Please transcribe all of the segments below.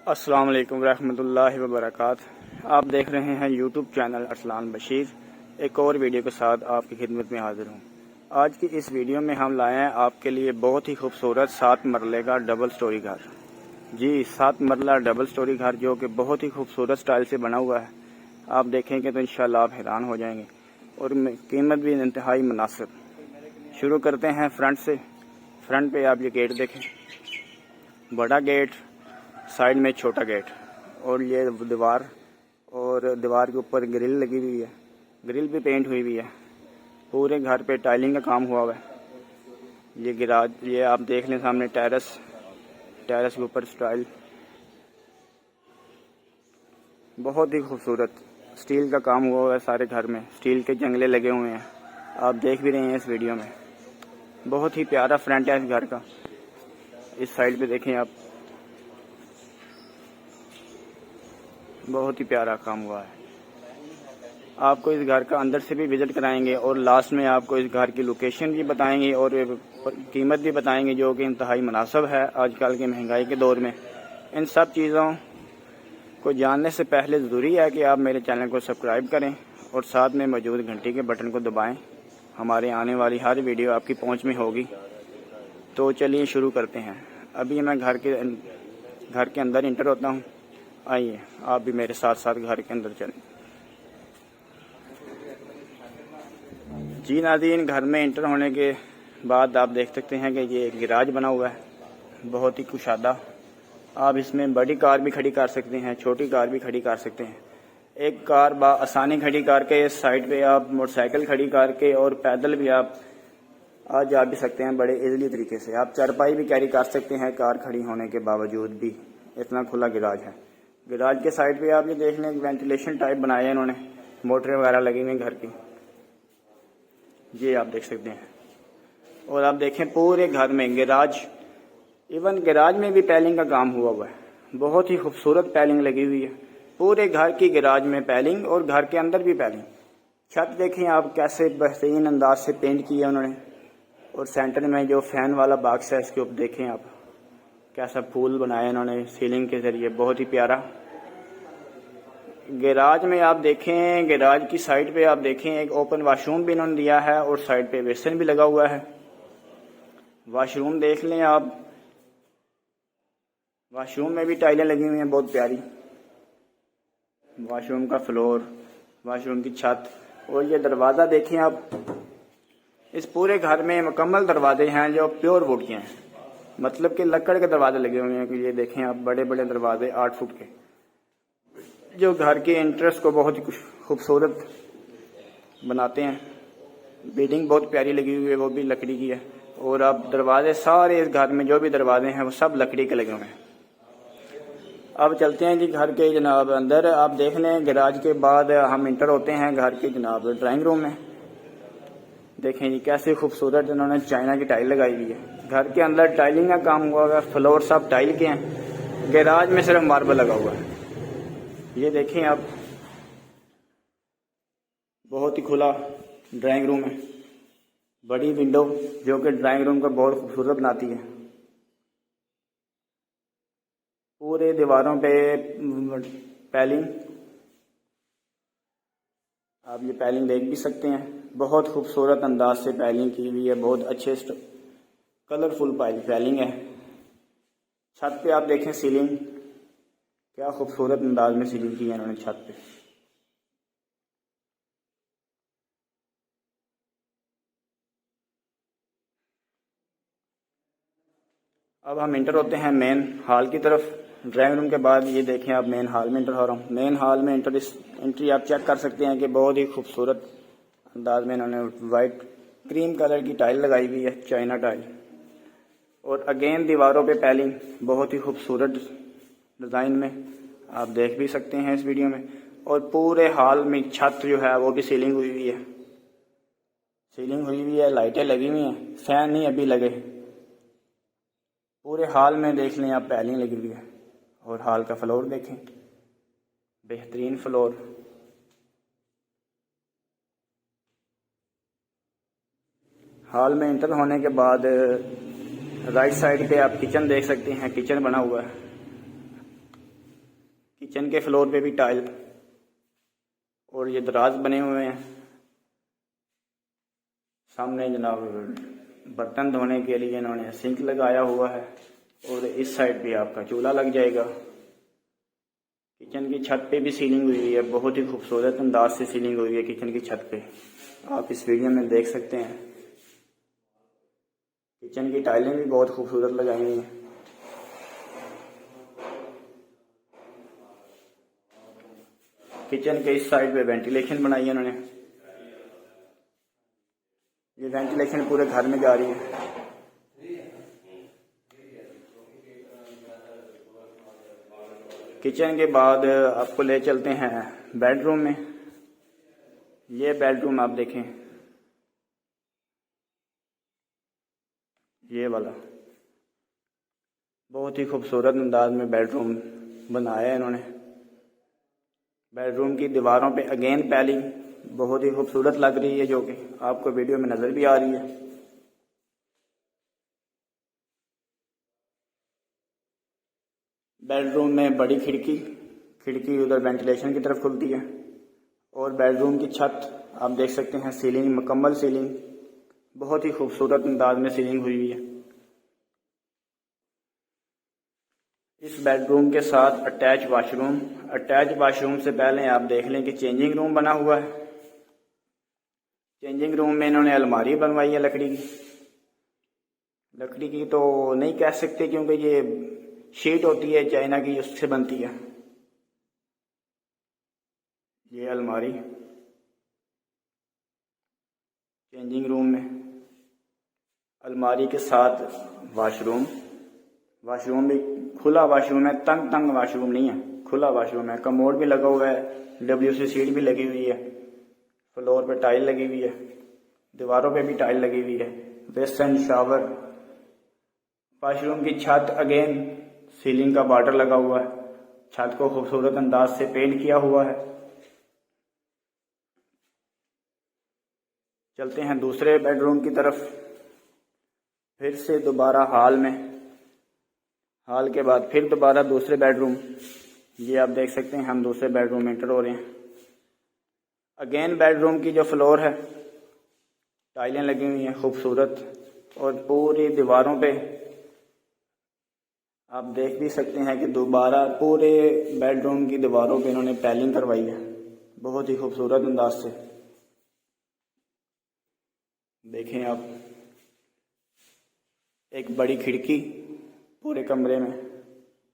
अस्सलाम वालेकुम रहमतुल्लाहि व बरकातहू। आप देख रहे हैं यूट्यूब चैनल अरसलान बशीर। एक और वीडियो के साथ आपकी खिदमत में हाजिर हूँ। आज की इस वीडियो में हम लाए हैं आपके लिए बहुत ही खूबसूरत 7 मरले का डबल स्टोरी घर। जी 7 मरला डबल स्टोरी घर जो कि बहुत ही खूबसूरत स्टाइल से बना हुआ है। आप देखेंगे तो इंशाल्लाह आप हैरान हो जाएंगे और कीमत भी इंतहाई मुनासिब। शुरू करते हैं फ्रंट से। फ्रंट पे आप ये गेट देखें, बड़ा गेट, साइड में छोटा गेट और ये दीवार, और दीवार के ऊपर ग्रिल लगी हुई है। ग्रिल भी पेंट हुई हुई है। पूरे घर पे टाइलिंग का काम हुआ हुआ है। ये गिराज, ये आप देख लें सामने टेरेस के ऊपर स्टाइल बहुत ही खूबसूरत स्टील का काम हुआ हुआ है। सारे घर में स्टील के जंगले लगे हुए हैं, आप देख भी रहे हैं इस वीडियो में। बहुत ही प्यारा फ्रंट है इस घर का। इस साइड पे देखें आप, बहुत ही प्यारा काम हुआ है। आपको इस घर का अंदर से भी विजिट कराएंगे और लास्ट में आपको इस घर की लोकेशन भी बताएंगे और कीमत भी बताएंगे जो कि इंतहाई मुनासिब है आजकल की महंगाई के दौर में। इन सब चीज़ों को जानने से पहले ज़रूरी है कि आप मेरे चैनल को सब्सक्राइब करें और साथ में मौजूद घंटी के बटन को दबाएं। हमारे आने वाली हर वीडियो आपकी पहुंच में होगी। तो चलिए शुरू करते हैं। अभी मैं घर के अंदर इंटर होता हूं। आइए आप भी मेरे साथ साथ घर के अंदर चलें। जी नाज़रीन, घर में इंटर होने के बाद आप देख सकते हैं कि ये एक गैराज बना हुआ है, बहुत ही कुशादा। आप इसमें बड़ी कार भी खड़ी कर सकते हैं, छोटी कार भी खड़ी कर सकते हैं। एक कार आसानी खड़ी करके साइड पे आप मोटरसाइकिल खड़ी करके और पैदल भी आप आज जा भी सकते हैं बड़े इजीली तरीके से। आप चारपाई भी कैरी कर सकते हैं कार खड़ी होने के बावजूद भी। इतना खुला गैराज है। गैराज के साइड पे आप ये देख लें, वेंटिलेशन टाइप बनाए हैं इन्होंने, मोटरें वगैरह लगी हुई हैं घर की, ये आप देख सकते हैं। और आप देखें पूरे घर में गैराज, इवन गैराज में भी पैलिंग का काम हुआ हुआ है। बहुत ही खूबसूरत पैलिंग लगी हुई है पूरे घर की, गैराज में पैलिंग और घर के अंदर भी पैलिंग। छत देखें आप कैसे बेहतरीन अंदाज से पेंट किया उन्होंने। और सेंटर में जो फैन वाला बॉक्स है इसके ऊपर देखें आप कैसा फूल बनाया इन्होंने सीलिंग के जरिए, बहुत ही प्यारा। गैराज में आप देखें, गैराज की साइड पे आप देखें एक ओपन वॉशरूम भी इन्होंने दिया है और साइड पे बेसिन भी लगा हुआ है। वॉशरूम देख लें आप, वॉशरूम में भी टाइलें लगी हुई हैं बहुत प्यारी। वॉशरूम का फ्लोर, वॉशरूम की छत, और ये दरवाज़ा देखें आप। इस पूरे घर में मुकम्मल दरवाजे हैं जो प्योर वुड के हैं, मतलब कि लकड़ के दरवाजे लगे हुए हैं। कि ये देखें आप, बड़े बड़े दरवाजे 8 फुट के, जो घर के इंटरेस्ट को बहुत ही खूबसूरत बनाते हैं। बिल्डिंग बहुत प्यारी लगी हुई है, वो भी लकड़ी की है। और अब दरवाजे सारे इस घर में जो भी दरवाजे हैं वो सब लकड़ी के लगे हुए हैं। अब चलते हैं जी घर के जनाब अंदर। आप देख लें, गैराज के बाद हम इंटर होते हैं घर के जनाब ड्राइंग रूम में। देखें जी कैसे खूबसूरत इन्होंने चाइना की टाइल लगाई हुई है। घर के अंदर टाइलिंग का काम हुआ है, फ्लोर सब टाइल के हैं। गैराज में सिर्फ मार्बल लगा हुआ है। ये देखें आप, बहुत ही खुला ड्राइंग रूम है। बड़ी विंडो जो कि ड्राइंग रूम को बहुत खूबसूरत बनाती है। पूरे दीवारों पे पैलिंग, आप ये पैलिंग देख भी सकते हैं। बहुत खूबसूरत अंदाज से पैलिंग की हुई है, बहुत अच्छे कलरफुल पैलिंग है। छत पे आप देखें सीलिंग, क्या खूबसूरत अंदाज में सीलिंग की है इन्होंने छत पे। अब हम इंटर होते हैं मेन हॉल की तरफ। ड्राइंग रूम के बाद ये देखें आप, मेन हॉल में इंटर हो रहा हूँ। मेन हॉल में एंट्री आप चेक कर सकते हैं कि बहुत ही खूबसूरत अंदाज में इन्होंने वाइट क्रीम कलर की टाइल लगाई हुई है, चाइना टाइल। और अगेन दीवारों पे पैलिंग बहुत ही खूबसूरत डिज़ाइन में, आप देख भी सकते हैं इस वीडियो में। और पूरे हॉल में छत जो है वो भी सीलिंग हुई हुई है, सीलिंग हुई हुई है, लाइटें लगी हुई हैं, फैन नहीं अभी लगे। पूरे हॉल में देख लें आप पैलिंग लगी हुई है। और हॉल का फ्लोर देखें, बेहतरीन फ्लोर। हॉल में इंटर होने के बाद राइट साइड पे आप किचन देख सकते हैं, किचन बना हुआ है। किचन के फ्लोर पे भी टाइल और ये दराज बने हुए हैं। सामने जनाब बर्तन धोने के लिए इन्होंने सिंक लगाया हुआ है और इस साइड पे आपका चूल्हा लग जाएगा। किचन की छत पे भी सीलिंग हुई है, बहुत ही खूबसूरत अंदाज से सीलिंग हुई है किचन की छत पे, आप इस वीडियो में देख सकते हैं। किचन की टाइलें भी बहुत खूबसूरत लगाई हुई हैं। किचन के इस साइड पे वेंटिलेशन बनाई है इन्होंने, ये वेंटिलेशन पूरे घर में जा रही है। किचन के बाद आपको ले चलते हैं बेडरूम में। ये बेडरूम आप देखें, ये वाला बहुत ही खूबसूरत अंदाज में बेडरूम बनाया है इन्होंने। बेडरूम की दीवारों पे अगेन पैलिंग बहुत ही खूबसूरत लग रही है, जो कि आपको वीडियो में नज़र भी आ रही है। बेडरूम में बड़ी खिड़की उधर वेंटिलेशन की तरफ खुलती है और बेडरूम की छत आप देख सकते हैं, सीलिंग मुकम्मल सीलिंग, बहुत ही खूबसूरत अंदाज में सीलिंग हुई है। इस बेडरूम के साथ अटैच वाशरूम से पहले आप देख लें कि चेंजिंग रूम बना हुआ है। चेंजिंग रूम में इन्होंने अलमारी बनवाई है लकड़ी की तो नहीं कह सकते, क्योंकि ये शीट होती है चाइना की, उससे बनती है। ये अलमारी चेंजिंग रूम में, अलमारी के साथ वाशरूम भी खुला वाशरूम है, तंग वाशरूम नहीं है, खुला वाशरूम है। कमोड भी लगा हुआ है, WC सीट भी लगी हुई है, फ्लोर पे टाइल लगी हुई है, दीवारों पे भी टाइल लगी हुई है, बेसन, शावर। वाशरूम की छत अगेन सीलिंग का बॉर्डर लगा हुआ है, छत को खूबसूरत अंदाज से पेंट किया हुआ है। चलते हैं दूसरे बेडरूम की तरफ, फिर से दोबारा हॉल के बाद फिर दोबारा दूसरे बेडरूम। ये आप देख सकते हैं, हम दूसरे बेडरूम में एंटर हो रहे हैं। अगेन बेडरूम की जो फ्लोर है टाइलें लगी हुई हैं खूबसूरत, और पूरी दीवारों पे आप देख भी सकते हैं कि दोबारा पूरे बेडरूम की दीवारों पे इन्होंने पैलिंग करवाई है, बहुत ही खूबसूरत अंदाज से। देखें आप, एक बड़ी खिड़की पूरे कमरे में,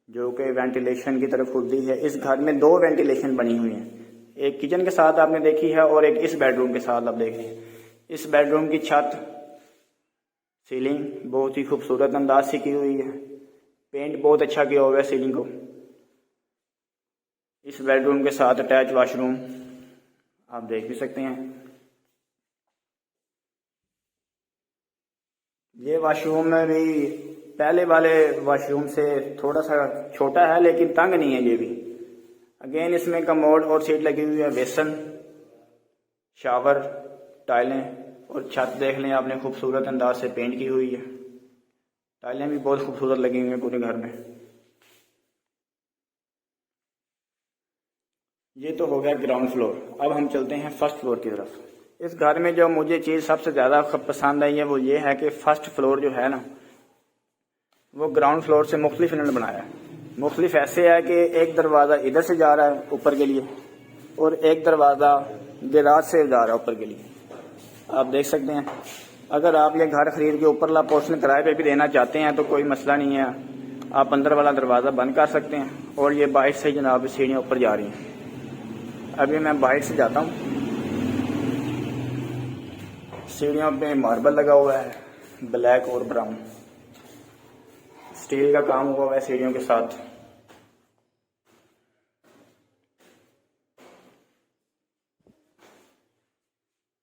जो कि वेंटिलेशन की तरफ खुलती है। इस घर में 2 वेंटिलेशन बनी हुई हैं, एक किचन के साथ आपने देखी है और एक इस बेडरूम के साथ आप देख रहे हैं। इस बेडरूम की छत सीलिंग बहुत ही खूबसूरत अंदाज से की हुई है, पेंट बहुत अच्छा किया हुआ है सीलिंग को। इस बेडरूम के साथ अटैच वाशरूम आप देख भी सकते हैं। ये वाशरूम में भी पहले वाले वाशरूम से थोड़ा सा छोटा है, लेकिन तंग नहीं है ये भी। अगेन इसमें कमोड और सीट लगी हुई है, बेसन, शावर, टाइलें, और छत देख लें आपने खूबसूरत अंदाज से पेंट की हुई है। टाइलें भी बहुत खूबसूरत लगी हुई हैं पूरे घर में। ये तो हो गया ग्राउंड फ्लोर। अब हम चलते हैं फर्स्ट फ्लोर की तरफ। इस घर में जो मुझे चीज़ सबसे ज़्यादा पसंद आई है वो ये है कि फर्स्ट फ्लोर जो है ना, वो ग्राउंड फ्लोर से मुख्तलिफ इन्होंने बनाया है। मुख्तलिफ ऐसे है कि एक दरवाज़ा इधर से जा रहा है ऊपर के लिए, और एक दरवाज़ा गैराज से जा रहा है ऊपर के लिए। आप देख सकते हैं, अगर आप ये घर खरीद के ऊपरला पोर्शन किराए पे भी देना चाहते हैं तो कोई मसला नहीं है, आप अंदर वाला दरवाज़ा बंद कर सकते हैं। और ये बाहर से जनाब सीढ़ियाँ ऊपर जा रही हैं। अभी मैं बाहर से जाता हूँ, सीढ़ियों पे मार्बल लगा हुआ है, ब्लैक और ब्राउन, स्टील का काम हुआ है सीढ़ियों के साथ।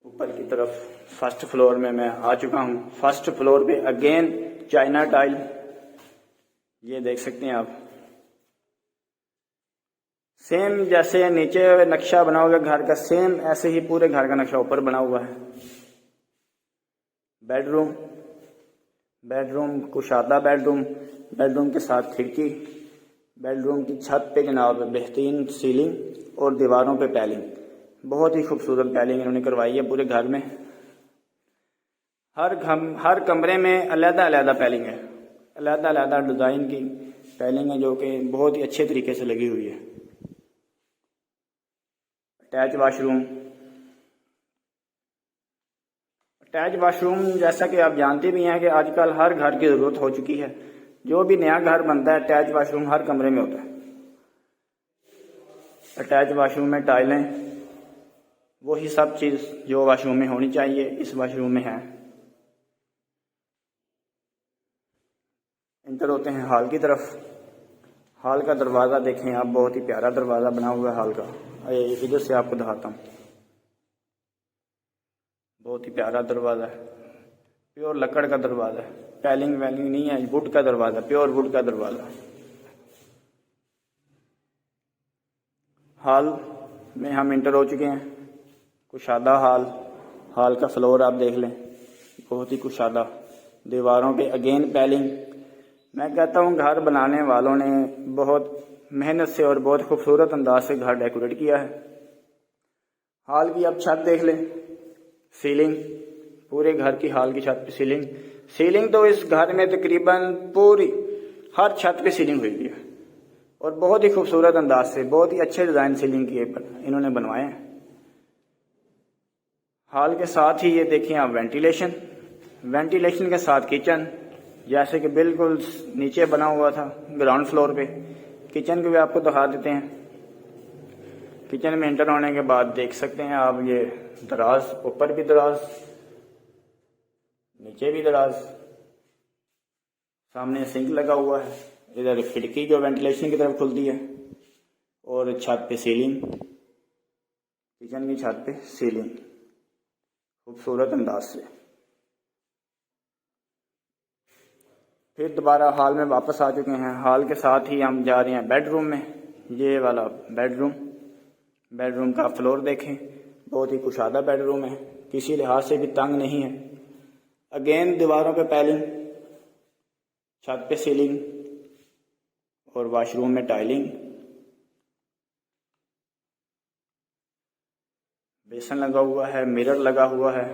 ऊपर की तरफ फर्स्ट फ्लोर में मैं आ चुका हूँ। फर्स्ट फ्लोर पे अगेन चाइना टाइल, ये देख सकते हैं आप, सेम जैसे नीचे नक्शा बना हुआ घर का, सेम ऐसे ही पूरे घर का नक्शा ऊपर बना हुआ है। बेडरूम कुशादा बेडरूम के साथ खिड़की, बेडरूम की छत पे जनाब बेहतरीन सीलिंग और दीवारों पे पैलिंग, बहुत ही खूबसूरत पैलिंग इन्होंने करवाई है पूरे घर में। हर कमरे में अलग-अलग पैलिंग है, अलग-अलग डिज़ाइन की पैलिंग है जो कि बहुत ही अच्छे तरीके से लगी हुई है। अटैच वाशरूम जैसा कि आप जानते भी हैं कि आजकल हर घर की ज़रूरत हो चुकी है। जो भी नया घर बनता है अटैच वाशरूम हर कमरे में होता है। अटैच वाशरूम में टाइलें, वही सब चीज़ जो वाशरूम में होनी चाहिए इस वाशरूम में है। इंटर होते हैं हॉल की तरफ। हॉल का दरवाज़ा देखें आप, बहुत ही प्यारा दरवाज़ा बना हुआ है हॉल का। इधर से आपको दिखाता हूँ, बहुत ही प्यारा दरवाज़ा है, प्योर लकड़ का दरवाज़ा है, पैलिंग वैलिंग नहीं है, वुड का दरवाज़ा, प्योर वुड का दरवाज़ा। हॉल में हम इंटर हो चुके हैं, कुशादा हॉल का फ्लोर आप देख लें, बहुत ही कुशादा, दीवारों पे अगेन पैलिंग। मैं कहता हूँ घर बनाने वालों ने बहुत मेहनत से और बहुत खूबसूरत अंदाज से घर डेकोरेट किया है। हॉल की आप छत देख लें, सीलिंग, पूरे घर की हॉल की छत पे सीलिंग तो इस घर में तकरीबन पूरी हर छत पे सीलिंग हुई है और बहुत ही खूबसूरत अंदाज से, बहुत ही अच्छे डिज़ाइन सीलिंग किए इन्होंने बनवाए हैं। हॉल के साथ ही ये देखिए आप वेंटिलेशन के साथ किचन, जैसे कि बिल्कुल नीचे बना हुआ था ग्राउंड फ्लोर पे, किचन को भी आपको दिखा देते हैं। किचन में एंटर होने के बाद देख सकते हैं आप ये दराज, ऊपर भी दराज, नीचे भी दराज, सामने सिंक लगा हुआ है, इधर खिड़की जो वेंटिलेशन की तरफ खुलती है और छत पे सीलिंग, किचन की छत पे सीलिंग खूबसूरत अंदाज से। फिर दोबारा हॉल में वापस आ चुके हैं। हॉल के साथ ही हम जा रहे हैं बेडरूम में। ये वाला बेडरूम का फ्लोर देखें, बहुत ही कुशादा बेडरूम है, किसी लिहाज से भी तंग नहीं है। अगेन दीवारों पे पैलिंग, छत पे सीलिंग और वॉशरूम में टाइलिंग, बेसन लगा हुआ है, मिरर लगा हुआ है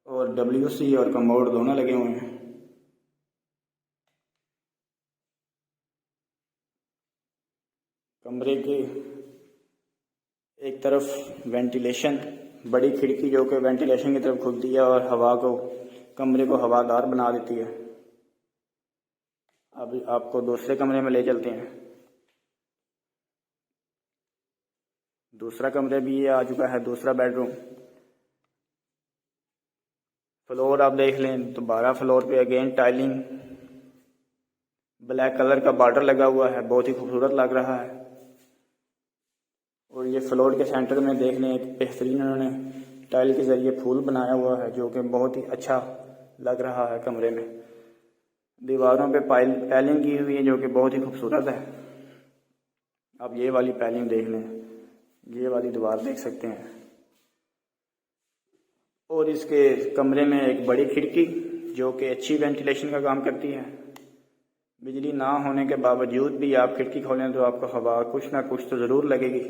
और WC और कमोड दोनों लगे हुए हैं। कमरे के एक तरफ वेंटिलेशन, बड़ी खिड़की जो कि वेंटिलेशन की तरफ खुलती है और कमरे को हवादार बना देती है। अब आपको दूसरे कमरे में ले चलते हैं। दूसरा कमरे भी ये आ चुका है, दूसरा बेडरूम। फ्लोर आप देख लें तो 12 फ्लोर पे अगेन टाइलिंग, ब्लैक कलर का बॉर्डर लगा हुआ है, बहुत ही खूबसूरत लग रहा है। और ये फ्लोर के सेंटर में देख लें एक बेहतरीन उन्होंने टाइल के जरिए फूल बनाया हुआ है जो कि बहुत ही अच्छा लग रहा है कमरे में। दीवारों पे पैलिंग की हुई है जो कि बहुत ही खूबसूरत है। आप ये वाली पैलिंग देख लें, ये वाली दीवार देख सकते हैं। और इसके कमरे में एक बड़ी खिड़की जो कि अच्छी वेंटिलेशन का काम करती है। बिजली ना होने के बावजूद भी आप खिड़की खोलें तो आपको हवा कुछ ना कुछ तो ज़रूर लगेगी।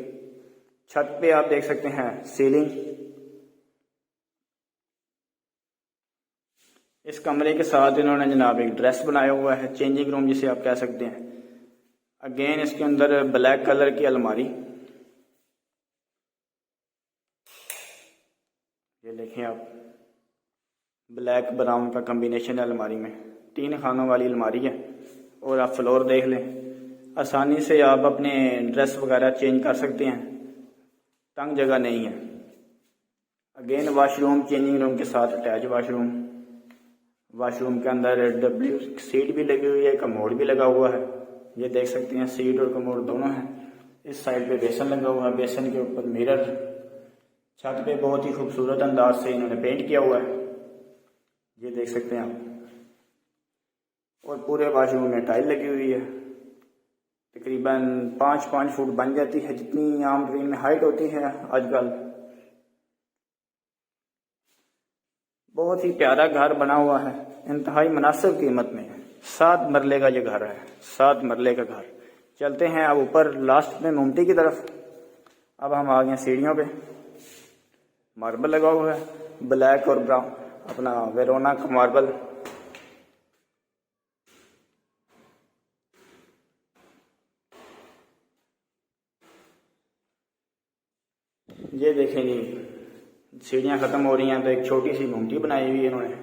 छत पे आप देख सकते हैं सीलिंग। इस कमरे के साथ इन्होंने जनाब एक ड्रेस बनाया हुआ है, चेंजिंग रूम जिसे आप कह सकते हैं। अगेन इसके अंदर ब्लैक कलर की अलमारी, ये देखें आप, ब्लैक ब्राउन का कॉम्बिनेशन है अलमारी में, 3 खानों वाली अलमारी है। और आप फ्लोर देख लें, आसानी से आप अपने ड्रेस वगैरह चेंज कर सकते हैं, तंग जगह नहीं है। अगेन वॉशरूम चेंजिंग रूम के साथ अटैच वॉशरूम के अंदर सीट भी लगी हुई है, कमोड भी लगा हुआ है, ये देख सकते हैं सीट और कमोड दोनों हैं। इस साइड पे बेसन लगा हुआ है, बेसन के ऊपर मिरर, छत पे बहुत ही खूबसूरत अंदाज से इन्होंने पेंट किया हुआ है, ये देख सकते हैं आप। और पूरे वॉशरूम में टाइल लगी हुई है, तकरीबन 5 फुट बन जाती है जितनी आम ट्रेन में हाइट होती है आजकल। बहुत ही प्यारा घर बना हुआ है, इंतहाई मुनासिब कीमत में। 7 मरले का ये घर है, 7 मरले का घर, चलते हैं अब ऊपर लास्ट में मुमटी की तरफ। अब हम आ गए सीढ़ियों पे। मार्बल लगा हुआ है, ब्लैक और ब्राउन, अपना वेरोना का मार्बल। ये देखें जी, सीढ़ियाँ ख़त्म हो रही हैं तो एक छोटी सी मुमटी बनाई हुई है इन्होंने।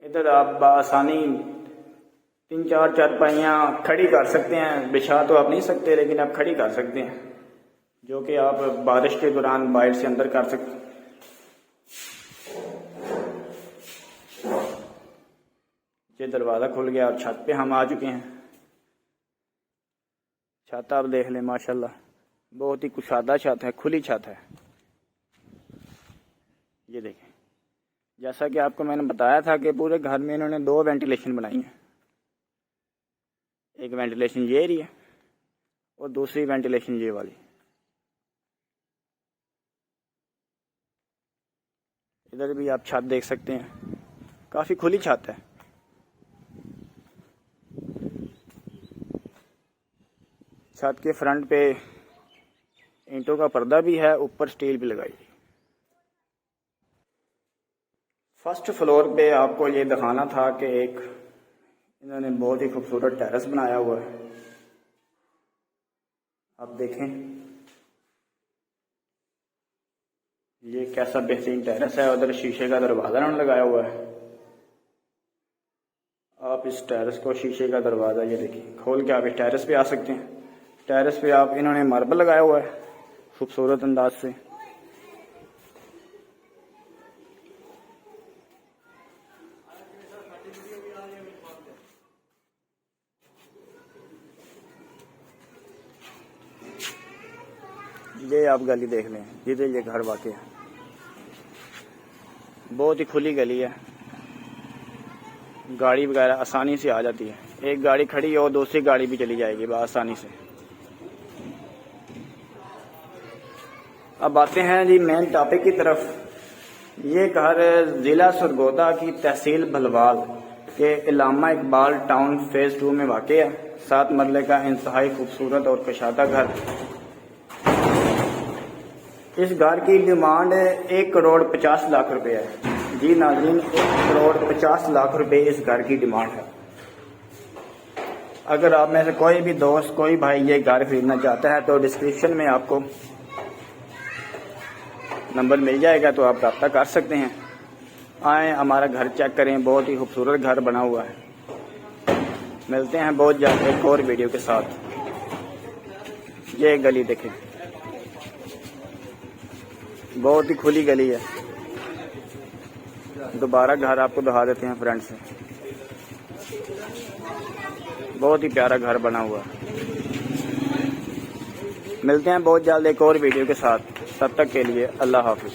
इधर आप बआसानी 3-4 चारपाइयाँ खड़ी कर सकते हैं। बिछा तो आप नहीं सकते, लेकिन आप खड़ी कर सकते हैं, जो कि आप बारिश के दौरान बाहर से अंदर कर सकते हैं। ये दरवाज़ा खुल गया और छत पे हम आ चुके हैं। छत आप देख लें, माशाल्लाह बहुत ही कुशादा छत है, खुली छत है। ये देखें, जैसा कि आपको मैंने बताया था कि पूरे घर में इन्होंने 2 वेंटिलेशन बनाई है। एक वेंटिलेशन ये रही है और दूसरी वेंटिलेशन ये वाली। इधर भी आप छत देख सकते हैं, काफ़ी खुली छत है। छत के फ्रंट पे ईंटों का पर्दा भी है, ऊपर स्टील भी लगाई। फर्स्ट फ्लोर पे आपको ये दिखाना था कि एक इन्होंने बहुत ही खूबसूरत टेरेस बनाया हुआ है। आप देखें ये कैसा बेहतरीन टेरेस है। उधर शीशे का दरवाज़ा इन्होंने लगाया हुआ है। आप इस टेरेस को, शीशे का दरवाज़ा ये देखिए खोल के आप इस टेरेस पे आ सकते हैं। टेरेस पे आप इन्होंने मार्बल लगाया हुआ है खूबसूरत अंदाज से। ये आप गली देख लें, जिधर ये घर वाक़ई है। बहुत ही खुली गली है, गाड़ी वगैरह आसानी से आ जाती है। एक गाड़ी खड़ी हो, दूसरी गाड़ी भी चली जाएगी आसानी से। अब आते हैं जी मेन टॉपिक की तरफ। ये घर ज़िला सरगोदा की तहसील भलवाल के इलामा इकबाल टाउन फेज़ 2 में वाक़ई है। 7 मरले का इंतहाई खूबसूरत और कुशादा घर। इस घर की डिमांड 1,50,00,000 रुपये है। जी नाज़रीन, 1,50,00,000 रुपये इस घर की डिमांड है। अगर आप में से कोई भी दोस्त, कोई भाई ये घर खरीदना चाहता है तो डिस्क्रिप्शन में आपको नंबर मिल जाएगा, तो आप रब्ता कर सकते हैं। आएँ हमारा घर चेक करें, बहुत ही खूबसूरत घर बना हुआ है। मिलते हैं बहुत जल्द एक और वीडियो के साथ। ये गली देखें, बहुत ही खुली गली है। दोबारा घर आपको दिखा देते हैं फ्रंट से। बहुत ही प्यारा घर बना हुआ है। मिलते हैं बहुत जल्द एक और वीडियो के साथ। तब तक के लिए अल्लाह हाफिज़।